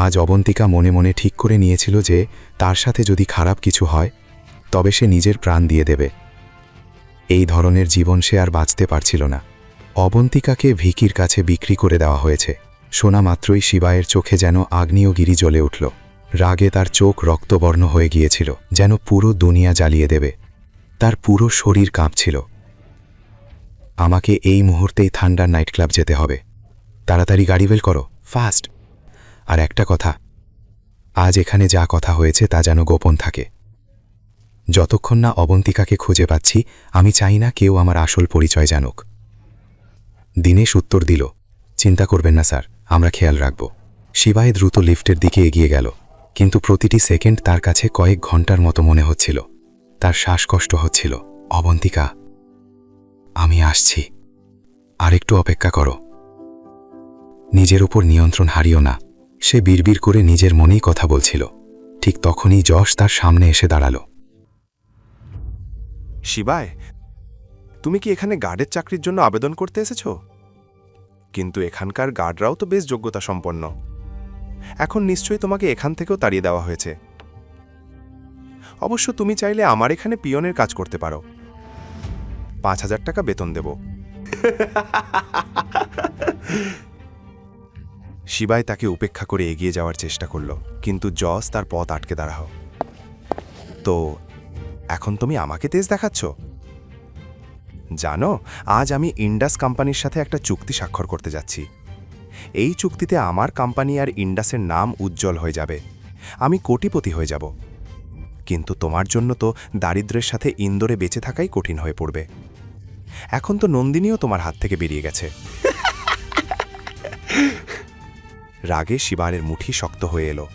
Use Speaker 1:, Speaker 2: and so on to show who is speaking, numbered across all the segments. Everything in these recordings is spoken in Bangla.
Speaker 1: আজ অবন্তিকা মনে মনে ঠিক করে নিয়েছিল যে তার সাথে যদি খারাপ কিছু হয় তবে সে নিজের প্রাণ দিয়ে দেবে। এই ধরনের জীবন সে আর বাঁচতে পারছিল না। অবন্তিকাকে ভিকির কাছে বিক্রি করে দেওয়া হয়েছে। শোনা মাত্রই শিবায়ের চোখে যেন আগ্নেয়গিরি জ্বলে উঠল। রাগে তার চোখ রক্তবর্ণ হয়ে গিয়েছিল, যেন পুরো দুনিয়া জ্বালিয়ে দেবে। তার পুরো শরীর কাঁপছিল। আমাকে এই মুহূর্তেই থান্ডার নাইট ক্লাব যেতে হবে। তাড়াতাড়ি গাড়ি বের করো, ফাস্ট। আর একটা কথা, আজ এখানে যা কথা হয়েছে তা যেন গোপন থাকে। যতক্ষণ না অবন্তিকাকে খুঁজে পাচ্ছি আমি চাই না কেউ আমার আসল পরিচয় জানুক। দীনেশ উত্তর দিল, চিন্তা করবেন না স্যার, আমরা খেয়াল রাখব। শিবায় দ্রুত লিফটের দিকে এগিয়ে গেল, কিন্তু প্রতিটি সেকেন্ড তার কাছে কয়েক ঘন্টার মতো মনে হচ্ছিল। তার শ্বাসকষ্ট হচ্ছিল। অবন্তিকা, আমি আসছি, আর একটু অপেক্ষা করো। নিজের উপর নিয়ন্ত্রণ হারিও না, সে বিড়বিড় করে নিজের মনেই কথা বলছিল। ঠিক তখনই যশ তার সামনে এসে দাঁড়ালো।
Speaker 2: শিবায়, তুমি কি এখানে গার্ডের চাকরির জন্য আবেদন করতে এসেছো? কিন্তু এখানকার গার্ডরাও তো বেশ যোগ্যতা সম্পন্ন। এখন নিশ্চয়ই তোমাকে এখান থেকেও তাড়িয়ে দেওয়া হয়েছে। অবশ্য তুমি চাইলে আমার এখানে পিয়নের কাজ করতে পারো। ৫,০০০ টাকা বেতন দেব। শিবায় তাকে উপেক্ষা করে এগিয়ে যাওয়ার চেষ্টা করল, কিন্তু জস তার পথ আটকে দাঁড়াও। তো এখন তুমি আমাকে তেজ দেখাচ্ছ? জানো, আজ আমি ইন্ডাস কোম্পানির সাথে একটা চুক্তি স্বাক্ষর করতে যাচ্ছি। এই চুক্তিতে আমার কোম্পানি আর ইন্ডাসের নাম উজ্জ্বল হয়ে যাবে। আমি কোটিপতি হয়ে যাব। কিন্তু তোমার জন্য তো দারিদ্র্যের সাথে ইন্দোরে বেঁচে থাকাই কঠিন হয়ে পড়বে। এখন তো নন্দিনীও তোমার হাত থেকে বেরিয়ে গেছে। রাগে শিবারের মুঠি শক্ত হয়ে এলো।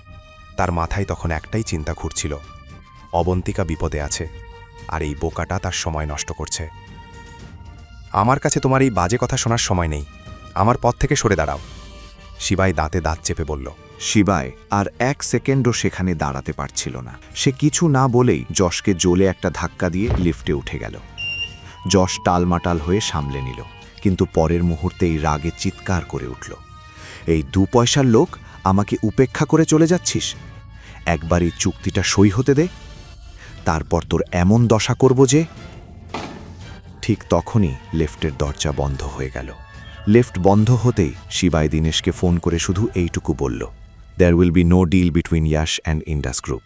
Speaker 2: তার মাথায় তখন একটাই চিন্তা ঘুরছিল, অবন্তিকা বিপদে আছে, আর এই বোকাটা তার সময় নষ্ট করছে। আমার কাছে তোমার এই বাজে কথা শোনার সময় নেই, আমার পথ থেকে সরে দাঁড়াও। শিবাই দাঁতে দাঁত চেপে বলল।
Speaker 3: শিবায় আর এক সেকেন্ডও সেখানে দাঁড়াতে পারছিল না। সে কিছু না বলেই যশকে জ্বলে একটা ধাক্কা দিয়ে লিফটে উঠে গেল। যশ টালমাটাল হয়ে সামলে নিল, কিন্তু পরের মুহূর্তেই রাগে চিৎকার করে উঠল, এই 2 পয়সার লোক, আমাকে উপেক্ষা করে চলে যাচ্ছিস? একবার এই চুক্তিটা সই হতে দে, তারপর তোর এমন দশা করব যে। ঠিক তখনই লিফটের দরজা বন্ধ হয়ে গেল। লিফট বন্ধ হতেই শিবায় দীনেশকে ফোন করে শুধু এইটুকু বলল, there will be no deal between Yash and Indus group.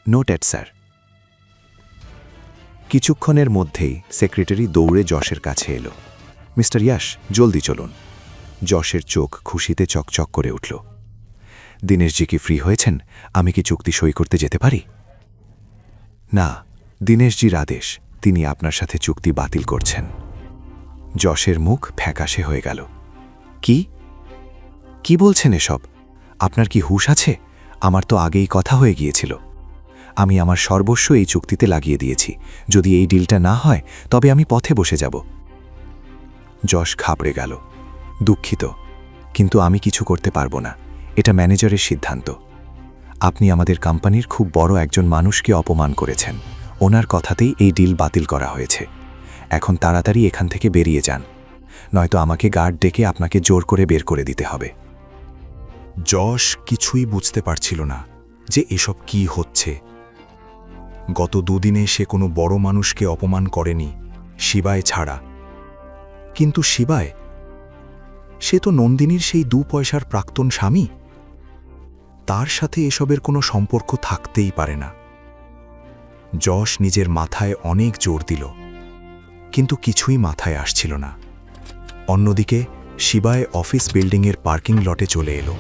Speaker 3: Noted sir. কিছুক্ষণের মধ্যেই সেক্রেটারি দৌড়ে যশের কাছে এলো। মিস্টার ইয়াশ, জলদি চলুন। যশের চোখ খুশিতে চকচক করে উঠল। দীনেশজি কি ফ্রি হয়েছেন? আমি কি চুক্তি সই করতে যেতে পারি? না, দীনেশজির আদেশ, তিনি আপনার সাথে চুক্তি বাতিল করছেন। যশের মুখ ফ্যাকাশে হয়ে গেল। কি কি বলছেন এসব? আপনার কি হুঁশ আছে? আমার তো আগেই কথা হয়ে গিয়েছিল। আমি আমার সর্বস্ব এই চুক্তিতে লাগিয়ে দিয়েছি। যদি এই ডিলটা না হয় তবে আমি পথে বসে যাব। যশ ঘাবড়ে গেল। দুঃখিত, কিন্তু আমি কিছু করতে পারবো না। এটা ম্যানেজারের সিদ্ধান্ত। আপনি আমাদের কোম্পানির খুব বড় একজন মানুষকে অপমান করেছেন। ওনার কথাতেই এই ডিল বাতিল করা হয়েছে। এখন তাড়াতাড়ি এখান থেকে বেরিয়ে যান, নয়তো আমাকে গার্ড ডেকে আপনাকে জোর করে বের করে দিতে হবে।
Speaker 4: যশ কিছুই বুঝতে পারছিল না যে এসব কি হচ্ছে। গত 2 দিনে সে কোনো বড় মানুষকে অপমান করেনি, শিবায় ছাড়া। কিন্তু শিবায়, সে তো নন্দিনীর সেই 2 পয়সার প্রাক্তন স্বামী। তার সাথে এসবের কোনো সম্পর্ক থাকতেই পারে না। যশ নিজের মাথায় অনেক জোর দিল, কিন্তু কিছুই মাথায় আসছিল না। অন্যদিকে শিবায় অফিস বিল্ডিংয়ের পার্কিং লটে চলে এলো।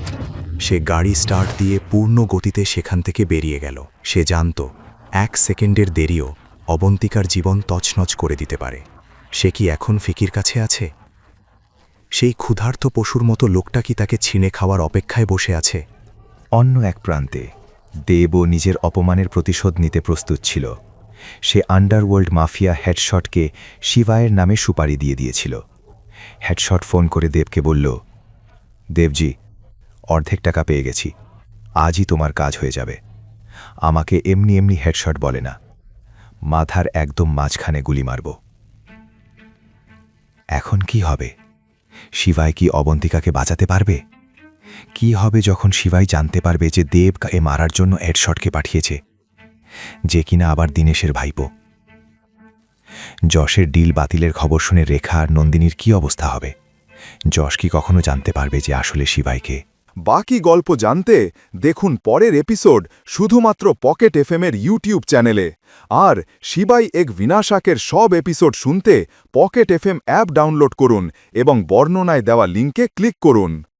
Speaker 4: সে গাড়ি স্টার্ট দিয়ে পূর্ণ গতিতে সেখান থেকে বেরিয়ে গেল। সে জানত 1 সেকেন্ডের দেরিও অবন্তিকার জীবন তছনছ করে দিতে পারে। সে কি এখন ফিকির কাছে আছে? সেই ক্ষুধার্ত পশুর মতো লোকটা কি তাকে ছিনে খাওয়ার অপেক্ষায় বসে আছে?
Speaker 5: অন্য এক প্রান্তে দেবও নিজের অপমানের প্রতিশোধ নিতে প্রস্তুত ছিল। সে আন্ডারওয়ার্ল্ড মাফিয়া হেডশটকে শিবায়ের নামে সুপারি দিয়ে দিয়েছিল। হেডশট ফোন করে দেবকে বলল, দেবজি, অর্ধেক টাকা পেয়ে গেছি, আজই তোমার কাজ হয়ে যাবে। আমাকে এমনি এমনি হেডশট বলে না, মাথার একদম মাঝখানে গুলি মারব। এখন কি হবে? শিবায় কি অবন্তিকাকে বাঁচাতে পারবে? কি হবে যখন শিবাই জানতে পারবে যে দেব এ মারার জন্য হেডশটকে পাঠিয়েছে, যে কিনা আবার দীনেশের ভাইপো? যশের ডিল বাতিলের খবর শুনে রেখা আর নন্দিনীর কি অবস্থা হবে? যশ কি কখনো জানতে পারবে যে আসলে শিবাইকে?
Speaker 6: বাকি গল্প জানতে দেখুন পরের এপিসোড শুধুমাত্র পকেট এফএমের ইউটিউব চ্যানেলে। আর শিবাই এক বিনাশাকের সব এপিসোড শুনতে পকেট এফএম অ্যাপ ডাউনলোড করুন এবং বর্ণনায় দেওয়া লিঙ্কে ক্লিক করুন।